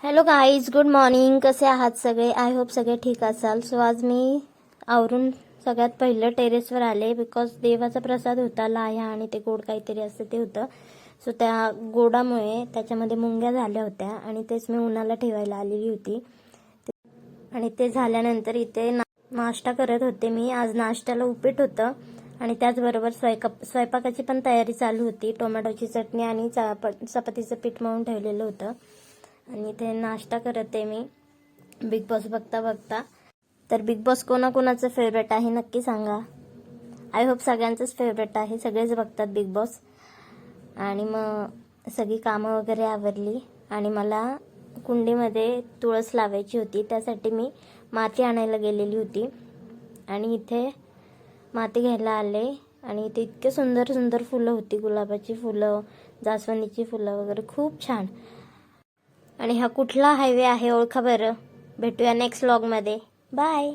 Hello guys, good morning. कसे आहात सगळे? आय होप सगळे ठीक असाल. सो आज मी आवरून सगळ्यात पहिलं टेरेसवर आले बिकॉज देवाचा प्रसाद होता लाह्या आणि ते गोड काहीतरी असतं ते होतं. सो त्या गोडामुळे त्याच्यामध्ये मुंग्या झाल्या होत्या आणि तेच मी उन्हाला ठेवायला आलेली होती. आणि ते झाल्यानंतर इथे नाश्ता करत होते मी. आज नाश्त्याला उपीट होतं आणि त्याचबरोबर स्वयंपाकाची पण तयारी चालू होती. टोमॅटोची चटणी आणि चपातीचं पीठ मळून ठेवलेलं होतं आणि ते नाश्ता करते मी बिग बॉस बघता बघता. तर बिग बॉस कोणाकोणाचं फेवरेट आहे नक्की सांगा. आय होप सगळ्यांचंच फेवरेट आहे, सगळेच बघतात बिग बॉस. आणि मग सगळी कामं वगैरे आवरली आणि मला कुंडीमध्ये तुळस लावायची होती. त्यासाठी मी माती आणायला गेलेली होती आणि इथे माती घ्यायला आले आणि इथे इतके सुंदर सुंदर फुलं होती. गुलाबाची फुलं, जास्वंदीची फुलं वगैरे खूप छान. आणि हा कुठला हायवे आहे ओळखा बरं. भेटूया नेक्स्ट व्लॉगमध्ये. बाय.